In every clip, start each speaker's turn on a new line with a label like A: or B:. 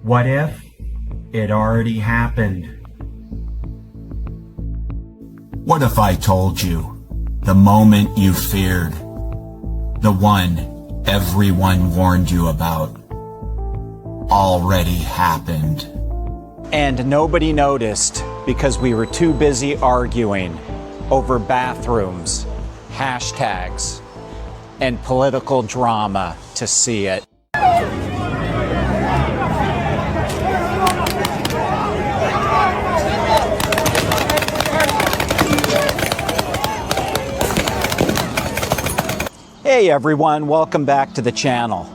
A: What if it already happened?
B: What if I told you the moment you feared, the one everyone warned you about, already happened?
C: And nobody noticed because we were too busy arguing over bathrooms, hashtags, and political drama to see it. Hey everyone, welcome back to the channel.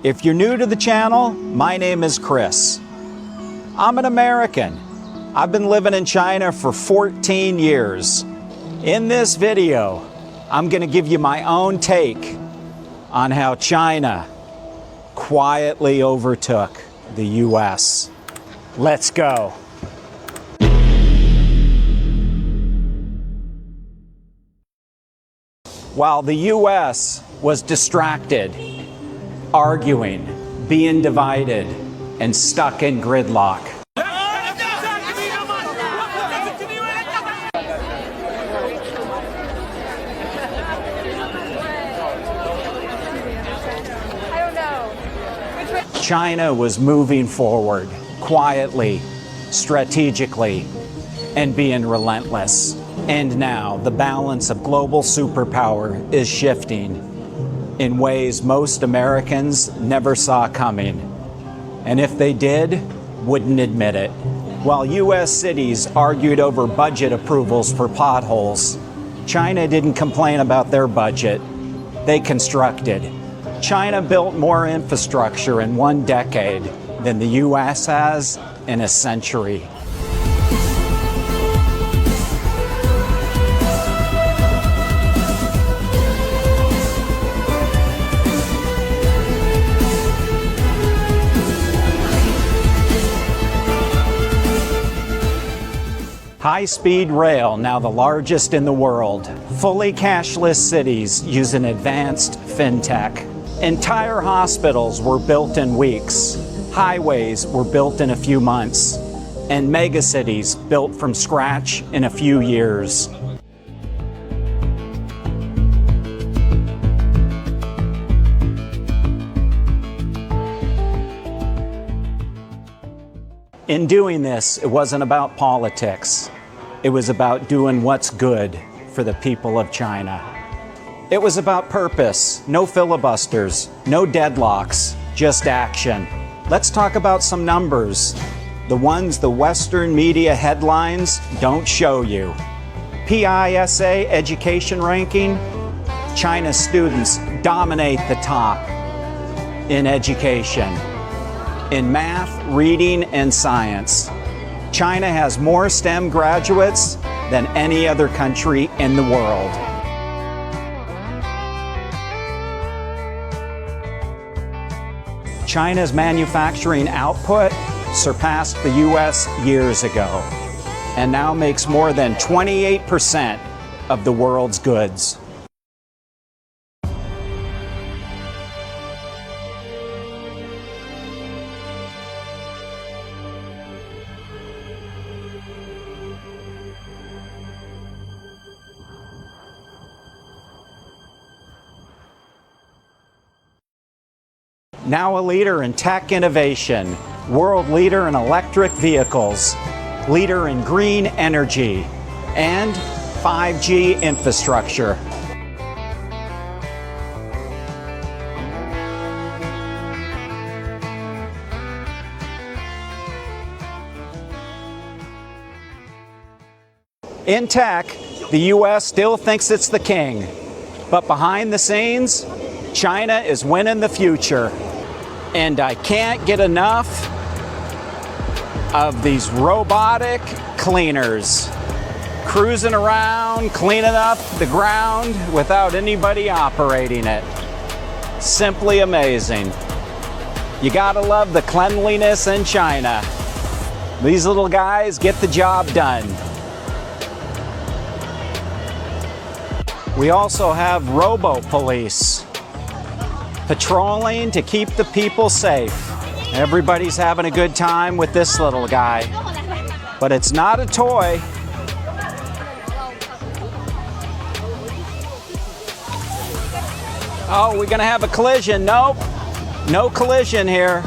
C: If you're new to the channel, my name is Chris. I'm an American. I've been living in China for 14 years. In this video, I'm going to give you my own take on how China quietly overtook the US. Let's go. While the US was distracted, arguing, being divided, and stuck in gridlock, China was moving forward quietly, strategically, and being relentless. And now the balance of global superpower is shifting in ways most Americans never saw coming. And if they did, wouldn't admit it. While US cities argued over budget approvals for potholes, China didn't complain about their budget. They constructed. China built more infrastructure in one decade than the US has in a century. High-speed rail, now the largest in the world. Fully cashless cities using advanced fintech. Entire hospitals were built in weeks. Highways were built in a few months. And megacities built from scratch in a few years. In doing this, it wasn't about politics. It was about doing what's good for the people of China. It was about purpose, no filibusters, no deadlocks, just action. Let's talk about some numbers, the ones the Western media headlines don't show you. PISA education ranking, China's students dominate the top in education. In math, reading, and science, China has more STEM graduates than any other country in the world. China's manufacturing output surpassed the US years ago and now makes more than 28% of the world's goods. Now a leader in tech innovation, world leader in electric vehicles, leader in green energy, and 5G infrastructure. In tech, the US still thinks it's the king, but behind the scenes, China is winning the future. And I can't get enough of these robotic cleaners cruising around, cleaning up the ground without anybody operating it. Simply amazing. You gotta love the cleanliness in China. These little guys get the job done. We also have robo-police patrolling to keep the people safe. Everybody's having a good time with this little guy. But it's not a toy. Oh, we're gonna have a collision. Nope, no collision here.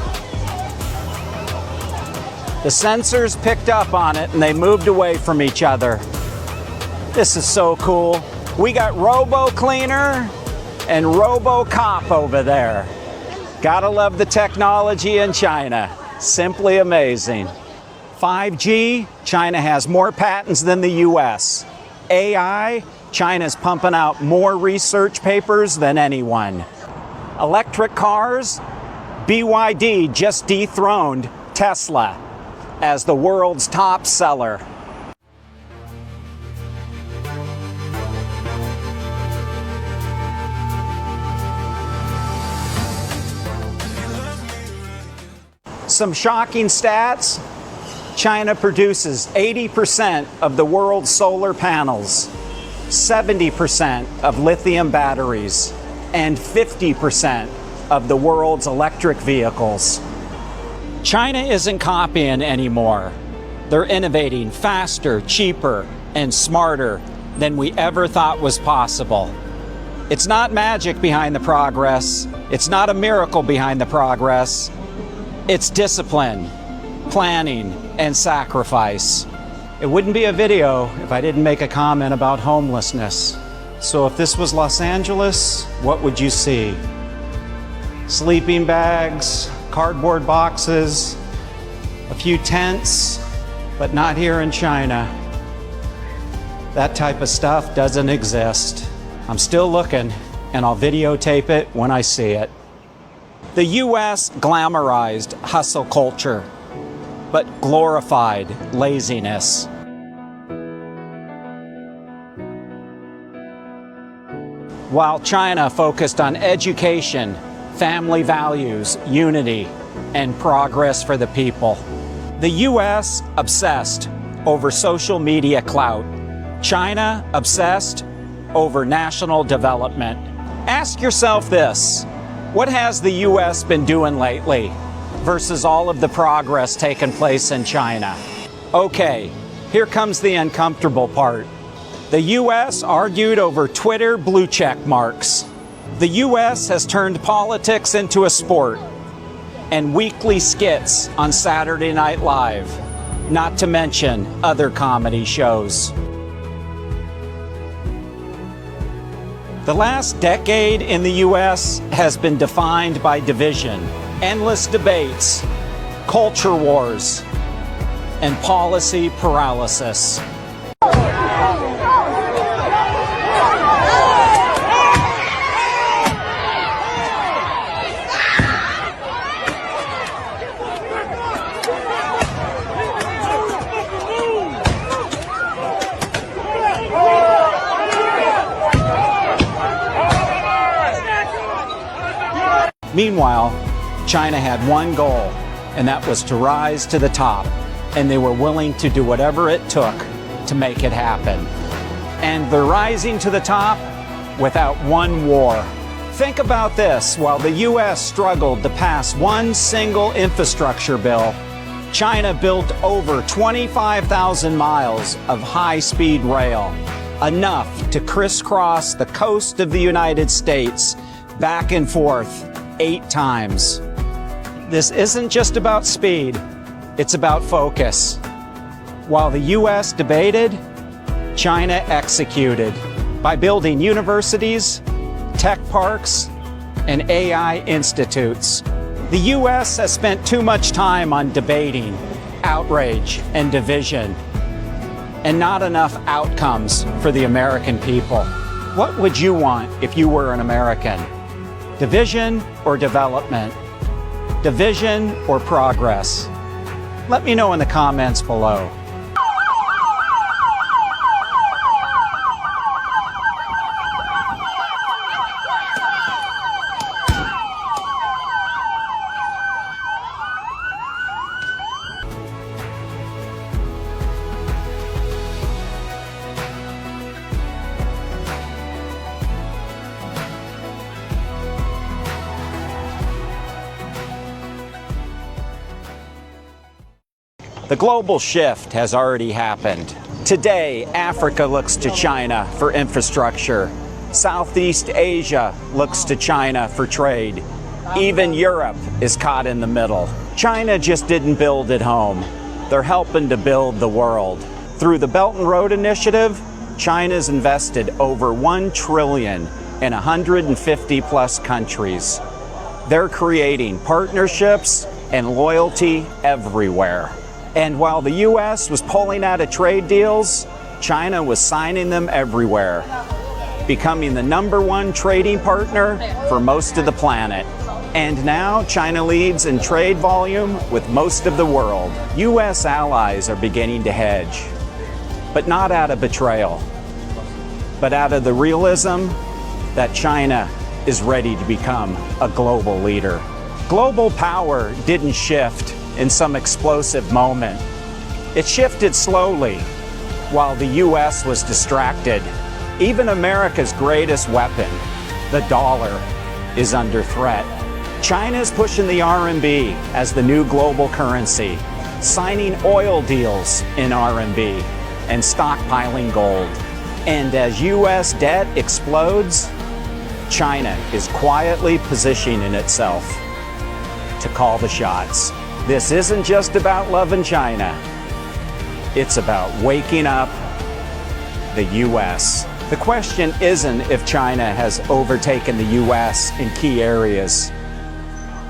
C: The sensors picked up on it and they moved away from each other. This is so cool. We got Robo Cleaner and Robo Cop over there. Gotta love the technology in China. Simply amazing. 5G, China has more patents than the US. AI, China's pumping out more research papers than anyone. Electric cars, BYD just dethroned Tesla as the world's top seller. Some shocking stats. China produces 80% of the world's solar panels, 70% of lithium batteries, and 50% of the world's electric vehicles. China isn't copying anymore. They're innovating faster, cheaper, and smarter than we ever thought was possible. It's not magic behind the progress. It's not a miracle behind the progress. It's discipline, planning, and sacrifice. It wouldn't be a video if I didn't make a comment about homelessness. So if this was Los Angeles, what would you see? Sleeping bags, cardboard boxes, a few tents, but not here in China. That type of stuff doesn't exist. I'm still looking, and I'll videotape it when I see it. The US glamorized hustle culture, but glorified laziness. While China focused on education, family values, unity, and progress for the people, the US obsessed over social media clout. China obsessed over national development. Ask yourself this: what has the US been doing lately versus all of the progress taking place in China? Okay, here comes the uncomfortable part. The US argued over Twitter blue check marks. The US has turned politics into a sport and weekly skits on Saturday Night Live, not to mention other comedy shows. The last decade in the US has been defined by division, endless debates, culture wars, and policy paralysis. Meanwhile, China had one goal, and that was to rise to the top, and they were willing to do whatever it took to make it happen. And they're rising to the top without one war. Think about this: while the US struggled to pass one single infrastructure bill, China built over 25,000 miles of high-speed rail, enough to crisscross the coast of the United States back and forth 8 times. This isn't just about speed, it's about focus. While the US debated, China executed by building universities, tech parks, and AI institutes. The US has spent too much time on debating, outrage, and division, and not enough outcomes for the American people. What would you want if you were an American? Division or development? Division or progress? Let me know in the comments below. The global shift has already happened. Today, Africa looks to China for infrastructure. Southeast Asia looks to China for trade. Even Europe is caught in the middle. China just didn't build at home. They're helping to build the world. Through the Belt and Road Initiative, China's invested over $1 trillion in 150 plus countries. They're creating partnerships and loyalty everywhere. And while the US was pulling out of trade deals, China was signing them everywhere, becoming the #1 trading partner for most of the planet. And now China leads in trade volume with most of the world. US allies are beginning to hedge, but not out of betrayal, but out of the realism that China is ready to become a global leader. Global power didn't shift in some explosive moment. It shifted slowly while the US was distracted. Even America's greatest weapon, the dollar, is under threat. China's pushing the RMB as the new global currency, signing oil deals in RMB and stockpiling gold. And as US debt explodes, China is quietly positioning itself to call the shots. This isn't just about loving China. It's about waking up the US. The question isn't if China has overtaken the US in key areas.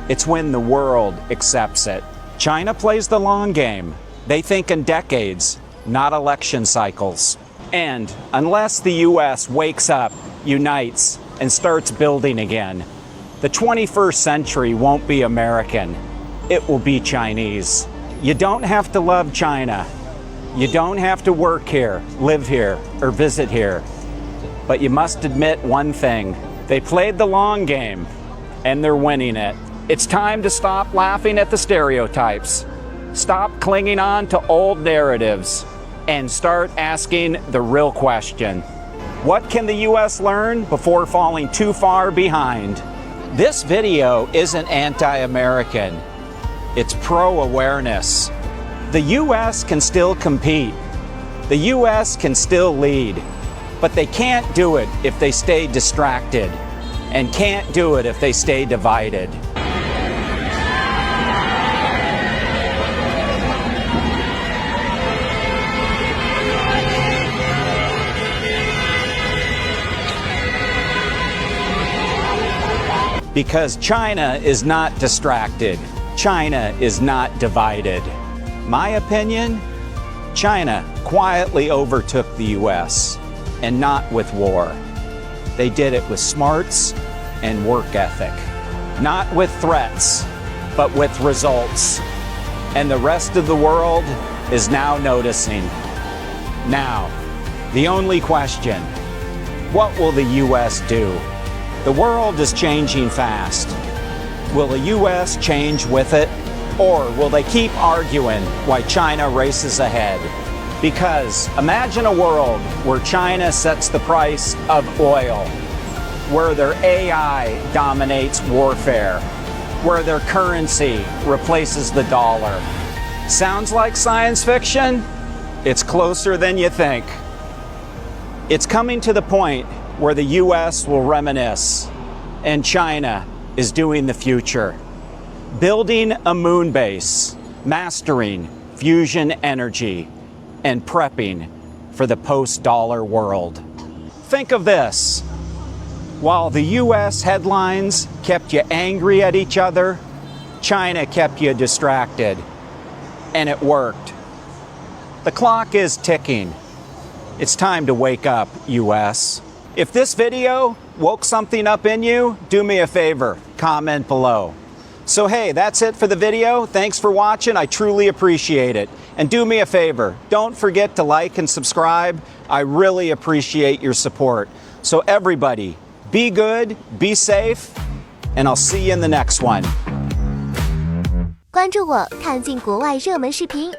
C: It's when the world accepts it. China plays the long game. They think in decades, not election cycles. And unless the US wakes up, unites, and starts building again, the 21st century won't be American. It will be Chinese. You don't have to love China. You don't have to work here, live here, or visit here. But you must admit one thing. They played the long game, and they're winning it. It's time to stop laughing at the stereotypes, stop clinging on to old narratives, and start asking the real question. What can the US learn before falling too far behind? This video isn't anti-American. It's pro-awareness. The US can still compete. The US can still lead. But they can't do it if they stay distracted, and can't do it if they stay divided. Because China is not distracted. China is not divided. My opinion, China quietly overtook the US, and not with war. They did it with smarts and work ethic. Not with threats, but with results. And the rest of the world is now noticing. Now, the only question, what will the US do? The world is changing fast. Will the US change with it? Or will they keep arguing while China races ahead? Because imagine a world where China sets the price of oil, where their AI dominates warfare, where their currency replaces the dollar. Sounds like science fiction? It's closer than you think. It's coming to the point where the US will reminisce, and China is doing the future. Building a moon base, mastering fusion energy, and prepping for the post-dollar world. Think of this. While the US headlines kept you angry at each other, China kept you distracted. And it worked. The clock is ticking. It's time to wake up, US. If this video woke something up in you, do me a favor, comment below. So hey, that's it for the video. Thanks for watching. I truly appreciate it. And do me a favor, don't forget to like and subscribe. I really appreciate your support. So everybody, be good, be safe, and I'll see you in the next one.
D: 关注我，看尽国外热门视频。